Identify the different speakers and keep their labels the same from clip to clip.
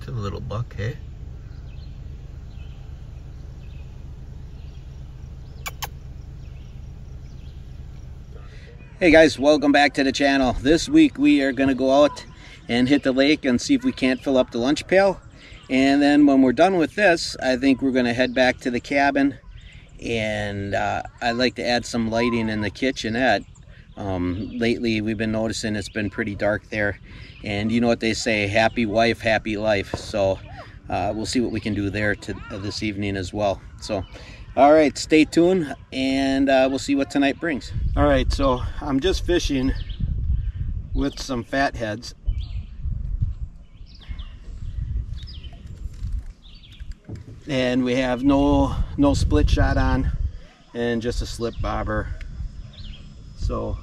Speaker 1: It's a little buck, hey? Hey guys, welcome back to the channel. This week we are going to go out and hit the lake and see if we can't fill up the lunch pail. And then when we're done with this, I think we're going to head back to the cabin. And I'd like to add some lighting in the kitchenette. Lately we've been noticing it's been pretty dark there. And you know what they say, happy wife, happy life. So we'll see what we can do there this evening as well. So all right, stay tuned and we'll see what tonight brings. All right, so I'm just fishing with some fatheads. And we have no split shot on and just a slip bobber. So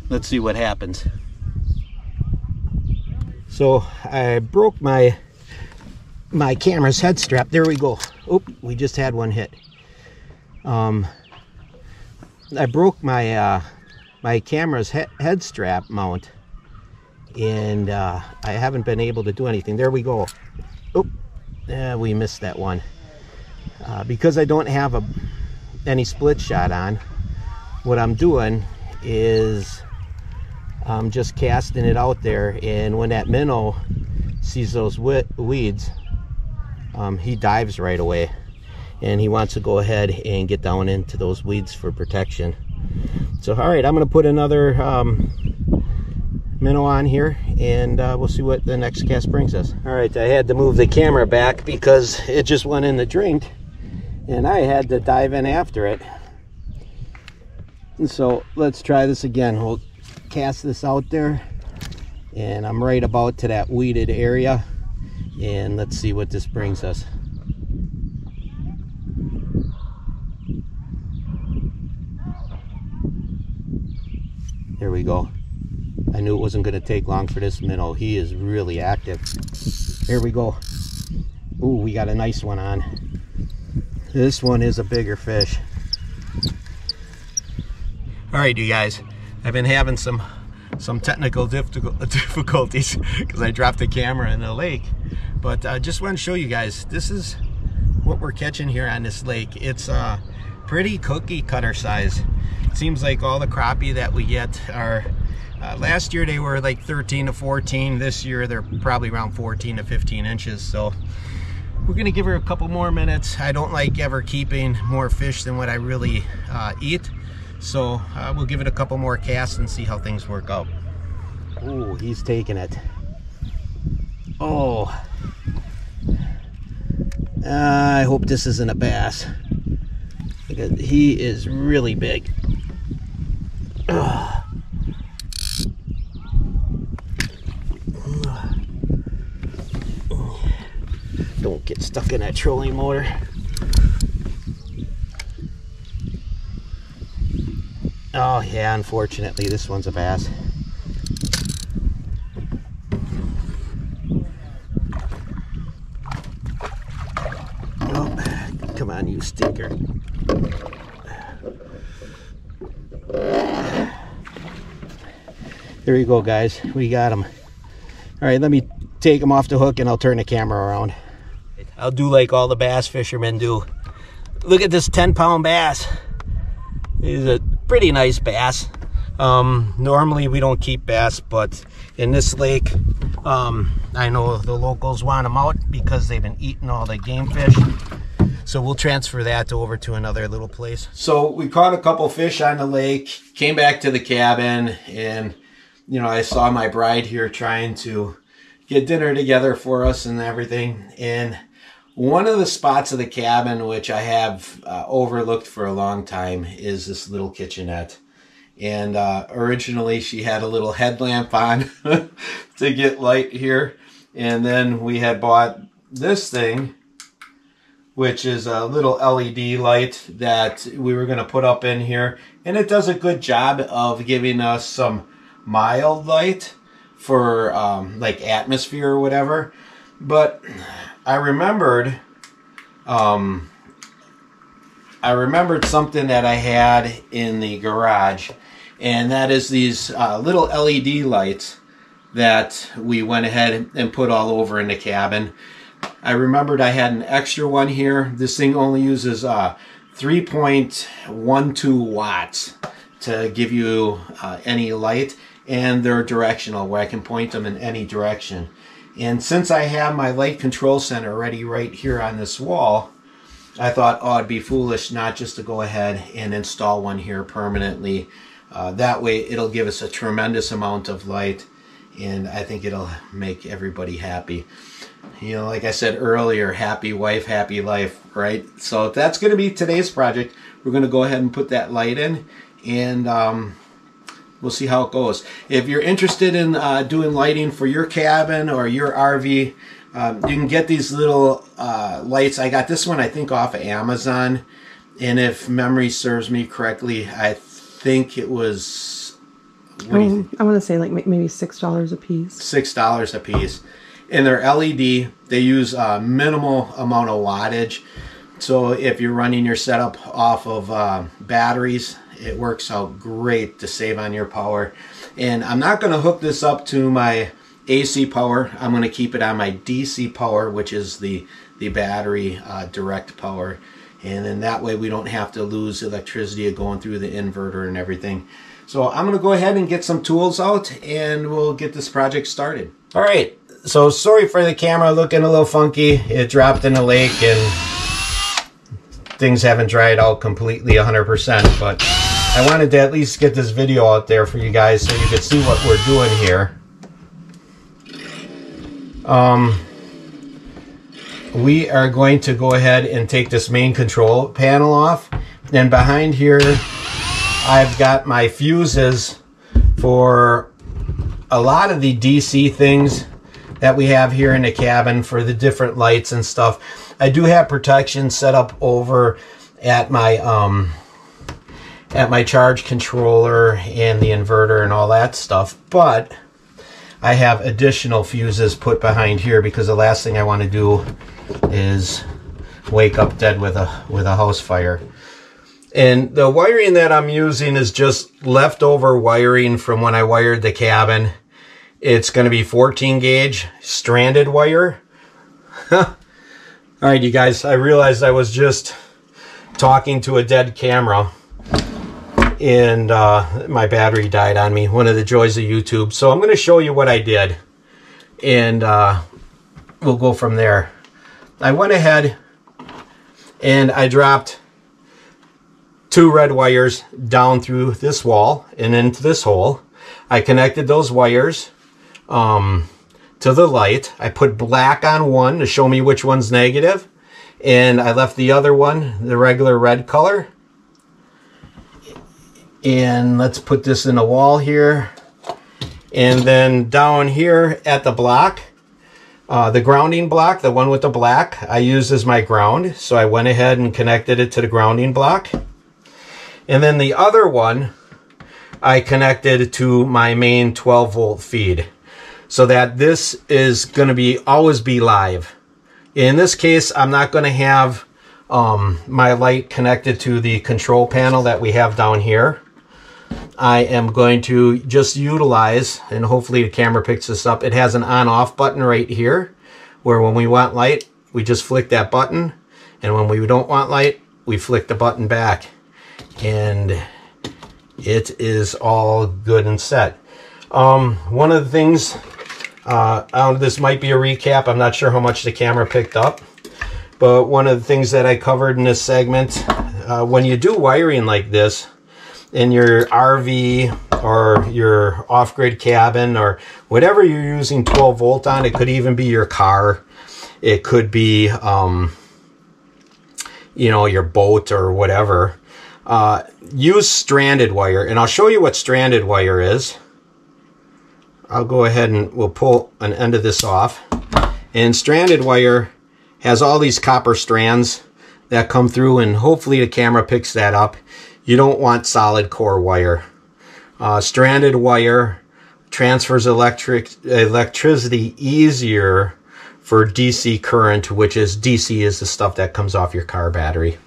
Speaker 1: let's see what happens. So I broke my camera's head strap. There we go. Oop, we just had one hit. I broke my my camera's head strap mount, and I haven't been able to do anything. There we go. Oop, yeah, we missed that one. Because I don't have any split shot on, what I'm doing is I'm just casting it out there, and when that minnow sees those weeds, he dives right away, and he wants to go ahead and get down into those weeds for protection. So all right, I'm going to put another minnow on here, and we'll see what the next cast brings us. All right, I had to move the camera back because it just went in the drink, and I had to dive in after it. And so let's try this again. We'll cast this out there, and I'm right about to that weeded area, and let's see what this brings us. There we go. I knew it wasn't going to take long for this minnow. He is really active. Here we go. Ooh, we got a nice one on. This one is a bigger fish. All right, you guys. I've been having some technical difficulties because I dropped the camera in the lake. But I just want to show you guys, this is what we're catching here on this lake. It's pretty cookie cutter size. It seems like all the crappie that we get are, last year they were like 13 to 14. This year they're probably around 14 to 15 inches. So we're gonna give her a couple more minutes. I don't like ever keeping more fish than what I really eat. So we'll give it a couple more casts and see how things work out. Oh, he's taking it. Oh, I hope this isn't a bass, because he is really big. Don't get stuck in that trolling motor. Oh yeah, unfortunately this one's a bass. Oh, come on, you stinker. There you go, guys. We got him. All right, let me take him off the hook and I'll turn the camera around. I'll do like all the bass fishermen do. Look at this 10-pound bass. He's a pretty nice bass. Normally we don't keep bass, but in this lake, I know the locals want them out because they've been eating all the game fish. So we'll transfer that over to another little place. So we caught a couple fish on the lake, came back to the cabin, and you know, I saw my bride here trying to get dinner together for us and everything. And one of the spots of the cabin which I have overlooked for a long time is this little kitchenette. And originally she had a little headlamp on to get light here. And then we had bought this thing, which is a little LED light that we were going to put up in here. And it does a good job of giving us some mild light for like atmosphere or whatever. But I remembered something that I had in the garage, and that is these little LED lights that we went ahead and put all over in the cabin. I remembered I had an extra one here. This thing only uses 3.12 watts to give you any light, and they're directional where I can point them in any direction. And since I have my light control center already right here on this wall, I thought, oh, it'd be foolish not just to go ahead and install one here permanently. That way it'll give us a tremendous amount of light, and I think it'll make everybody happy. You know, like I said earlier, happy wife, happy life, right? So that's going to be today's project. We're going to go ahead and put that light in, and we'll see how it goes. If you're interested in doing lighting for your cabin or your RV, you can get these little lights. I got this one, I think, off of Amazon, and if memory serves me correctly, I think it was, what do you think?
Speaker 2: I want to say like maybe $6 a piece.
Speaker 1: $6 a piece. And they're LED. They use a minimal amount of wattage. So if you're running your setup off of batteries, it works out great to save on your power. And I'm not going to hook this up to my AC power. I'm going to keep it on my DC power, which is the battery direct power. And then that way we don't have to lose electricity going through the inverter and everything. So I'm going to go ahead and get some tools out, and we'll get this project started. All right. So sorry for the camera looking a little funky. It dropped in a lake and things haven't dried out completely 100%, but I wanted to at least get this video out there for you guys so you could see what we're doing here. We are going to go ahead and take this main control panel off, and behind here I've got my fuses for a lot of the DC things that we have here in the cabin for the different lights and stuff. I do have protection set up over at my charge controller and the inverter and all that stuff, but I have additional fuses put behind here because the last thing I want to do is wake up dead with a house fire. And the wiring that I'm using is just leftover wiring from when I wired the cabin. It's going to be 14 gauge stranded wire. All right, you guys, I realized I was just talking to a dead camera, and my battery died on me. One of the joys of YouTube. So I'm going to show you what I did, and we'll go from there. I went ahead and I dropped 2 red wires down through this wall and into this hole. I connected those wires to the light. I put black on one to show me which one's negative, and I left the other one the regular red color. And let's put this in a wall here, and then down here at the block, the grounding block, the one with the black, I used as my ground, so I went ahead and connected it to the grounding block. And then the other one I connected to my main 12-volt feed, so that this is going to always be live. In this case, I'm not going to have my light connected to the control panel that we have down here. I am going to just utilize, and hopefully the camera picks this up, it has an on-off button right here, where when we want light, we just flick that button, and when we don't want light, we flick the button back, and it is all good and set. One of the things, this might be a recap, I'm not sure how much the camera picked up, but one of the things that I covered in this segment, when you do wiring like this in your RV or your off-grid cabin or whatever you're using 12 volt on, it could even be your car, it could be you know, your boat or whatever, use stranded wire. And I'll show you what stranded wire is. I'll go ahead and we'll pull an end of this off. And stranded wire has all these copper strands that come through, and hopefully the camera picks that up. You don't want solid core wire. Stranded wire transfers electricity easier for DC current, which is DC is the stuff that comes off your car battery.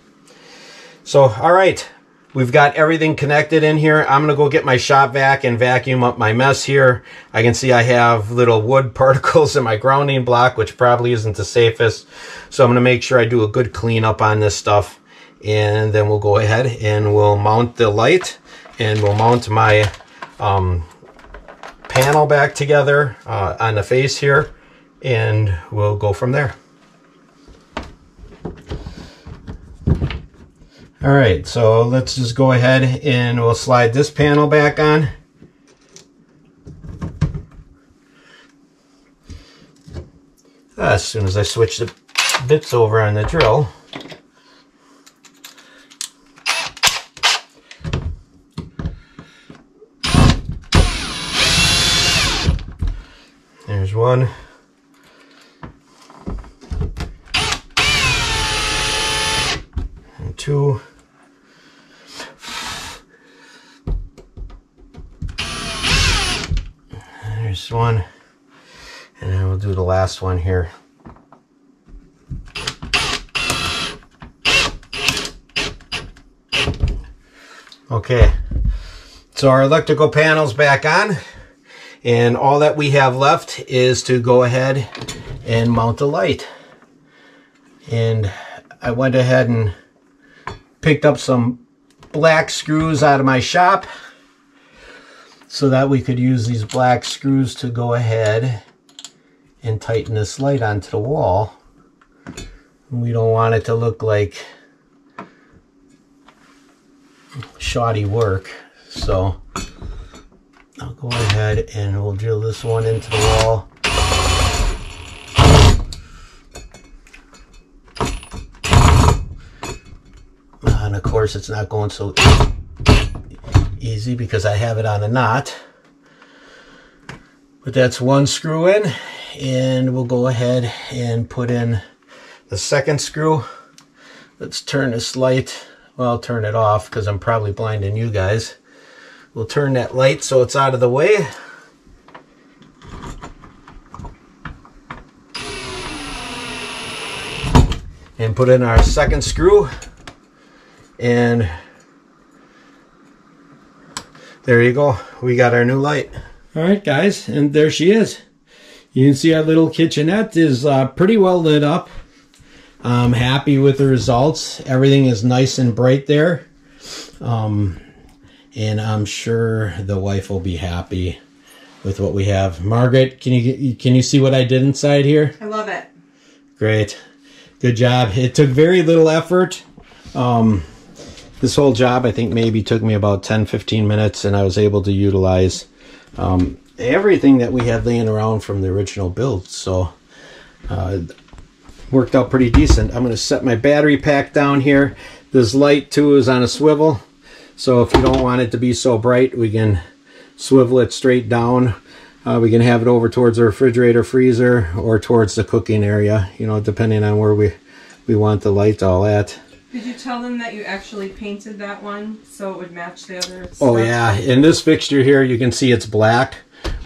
Speaker 1: So, all right, we've got everything connected in here. I'm going to go get my shop vac and vacuum up my mess here. I can see I have little wood particles in my grounding block, which probably isn't the safest. So I'm going to make sure I do a good cleanup on this stuff. And then we'll go ahead and we'll mount the light, and we'll mount my panel back together on the face here, and we'll go from there. All right, so let's just go ahead and we'll slide this panel back on. As soon as I switch the bits over on the drill. There's one. And two. There's one. And then we'll do the last one here. Okay. So our electrical panel's back on. And all that we have left is to go ahead and mount the light. And I went ahead and picked up some black screws out of my shop so that we could use these black screws to go ahead and tighten this light onto the wall. We don't want it to look like shoddy work, so I'll go ahead and we'll drill this one into the wall. And of course it's not going so easy because I have it on a knot. But that's one screw in, and we'll go ahead and put in the second screw. Let's turn this light, well, I'll turn it off because I'm probably blinding you guys. We'll turn that light so it's out of the way. And put in our second screw. And there you go. We got our new light. All right, guys, and there she is. You can see our little kitchenette is pretty well lit up. I'm happy with the results. Everything is nice and bright there. And I'm sure the wife will be happy with what we have. Margaret, can you see what I did inside here?
Speaker 2: I love it.
Speaker 1: Great. Good job. It took very little effort. This whole job I think maybe took me about 10-15 minutes, and I was able to utilize everything that we had laying around from the original build. So worked out pretty decent. I'm going to set my battery pack down here. This light too is on a swivel. So if you don't want it to be so bright, we can swivel it straight down. We can have it over towards the refrigerator, freezer, or towards the cooking area, you know, depending on where we want the light all at.
Speaker 2: Did you tell them that you actually painted that one so it would match the other stuff?
Speaker 1: Oh yeah, in this fixture here you can see it's black,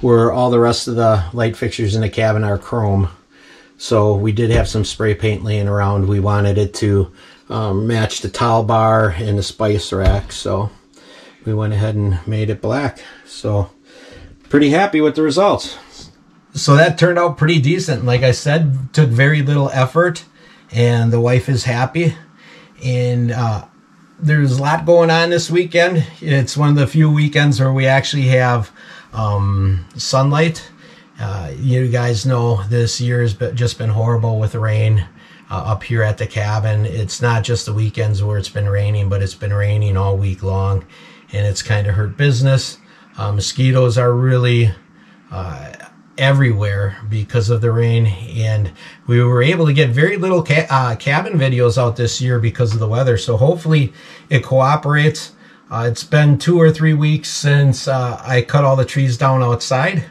Speaker 1: where all the rest of the light fixtures in the cabin are chrome. So we did have some spray paint laying around. We wanted it to match the towel bar and the spice rack, so we went ahead and made it black. So pretty happy with the results. So that turned out pretty decent. Like I said, took very little effort, and the wife is happy. And there's a lot going on this weekend. It's one of the few weekends where we actually have sunlight. You guys know this year has just been horrible with the rain up here at the cabin. It's not just the weekends where it's been raining, but it's been raining all week long, and it's kind of hurt business. Mosquitoes are really everywhere because of the rain, and we were able to get very little cabin videos out this year because of the weather, so hopefully it cooperates. It's been 2 or 3 weeks since I cut all the trees down outside.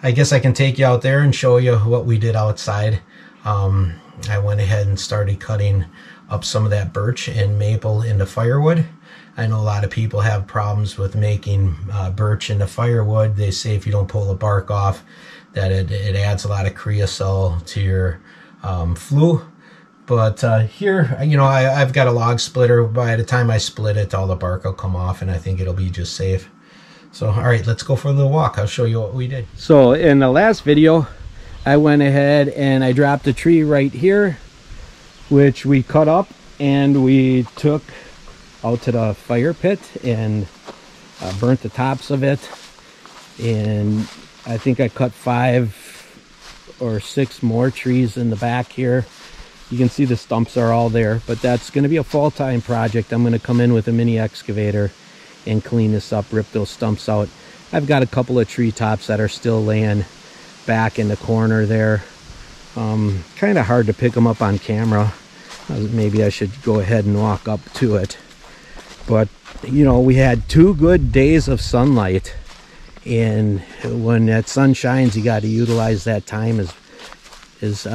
Speaker 1: I guess I can take you out there and show you what we did outside. I went ahead and started cutting up some of that birch and maple into firewood. I know a lot of people have problems with making birch into firewood. They say if you don't pull the bark off, that it adds a lot of creosote to your flue. But here, you know, I've got a log splitter. By the time I split it, all the bark will come off, and I think it'll be just safe. So, all right, let's go for a little walk. I'll show you what we did. So in the last video, I went ahead and I dropped a tree right here, which we cut up and we took out to the fire pit and burnt the tops of it. And I think I cut 5 or 6 more trees in the back here. You can see the stumps are all there, but that's going to be a full-time project. I'm going to come in with a mini excavator and clean this up, rip those stumps out. I've got a couple of tree tops that are still laying back in the corner there. Kind of hard to pick them up on camera. Maybe I should go ahead and walk up to it. But, you know, we had 2 good days of sunlight. And when that sun shines, you got to utilize that time as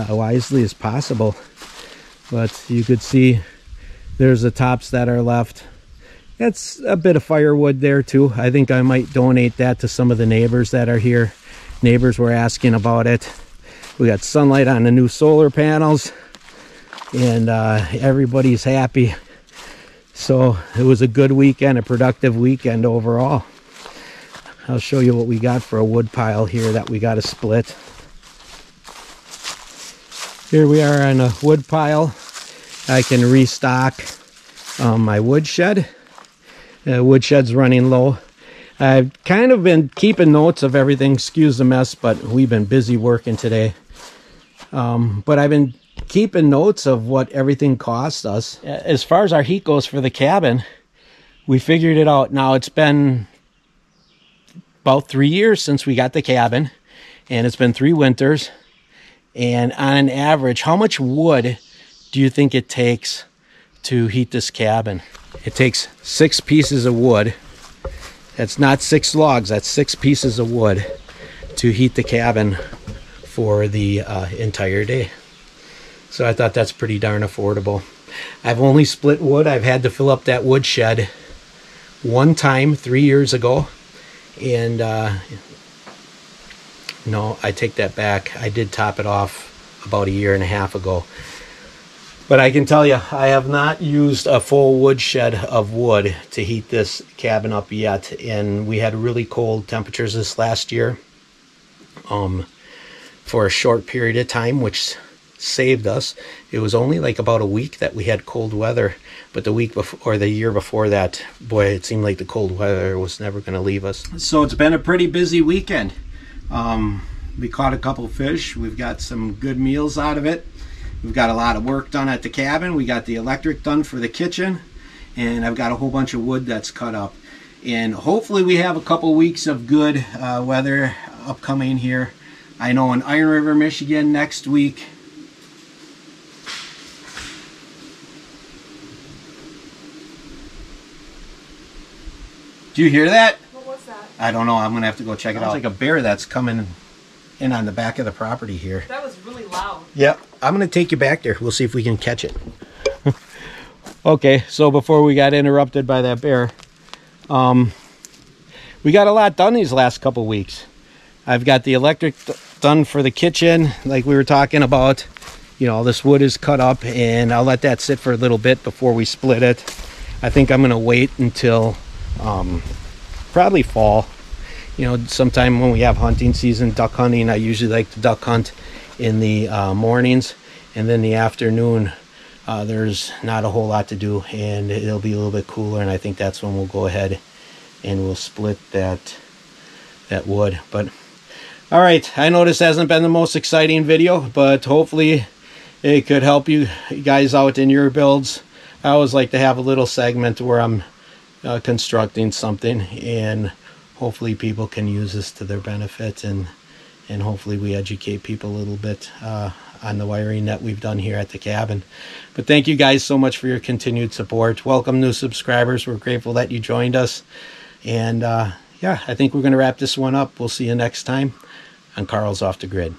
Speaker 1: wisely as possible. But you could see there's the tops that are left. That's a bit of firewood there too. I think I might donate that to some of the neighbors that are here. Neighbors were asking about it. We got sunlight on the new solar panels, and everybody's happy. So it was a good weekend, a productive weekend overall. I'll show you what we got for a wood pile here that we got to split. Here we are on a wood pile. I can restock my woodshed. The woodshed's running low. I've kind of been keeping notes of everything. Excuse the mess, but we've been busy working today. But I've been keeping notes of what everything cost us. As far as our heat goes for the cabin, we figured it out. Now it's been about 3 years since we got the cabin, and it's been 3 winters. And on average, how much wood do you think it takes to heat this cabin? It takes 6 pieces of wood. That's not 6 logs, that's 6 pieces of wood to heat the cabin for the entire day. So I thought that's pretty darn affordable. I've only split wood. I've had to fill up that wood shed 1 time 3 years ago. And no, I take that back. I did top it off about 1.5 years ago. But I can tell you, I have not used a full woodshed of wood to heat this cabin up yet. And we had really cold temperatures this last year for a short period of time, which saved us. It was only like about a week that we had cold weather. But the week before, or the year before that, boy, it seemed like the cold weather was never going to leave us. So it's been a pretty busy weekend. We caught a couple fish. We've got some good meals out of it. We've got a lot of work done at the cabin. We got the electric done for the kitchen, and I've got a whole bunch of wood that's cut up. And hopefully we have a couple weeks of good weather upcoming here. I know in Iron River, Michigan next week. Do you hear that?
Speaker 2: What was that?
Speaker 1: I don't know. I'm going to have to go check it out. It's like a bear that's coming in on the back of the property here.
Speaker 2: That was really loud.
Speaker 1: Yep. I'm going to take you back there. We'll see if we can catch it. Okay, so before we got interrupted by that bear, we got a lot done these last couple weeks. I've got the electric done for the kitchen, like we were talking about. You know, all this wood is cut up, and I'll let that sit for a little bit before we split it. I think I'm going to wait until probably fall. You know, sometime when we have hunting season, duck hunting, I usually like to duck hunt in the mornings, and then the afternoon there's not a whole lot to do, and it'll be a little bit cooler, and I think that's when we'll go ahead and we'll split that wood. But all right, I know this hasn't been the most exciting video, but hopefully it could help you guys out in your builds. I always like to have a little segment where I'm constructing something, and hopefully people can use this to their benefit, and hopefully we educate people a little bit on the wiring that we've done here at the cabin. But thank you guys so much for your continued support. Welcome new subscribers. We're grateful that you joined us. And yeah, I think we're going to wrap this one up. We'll see you next time on Carl's Off the Grid.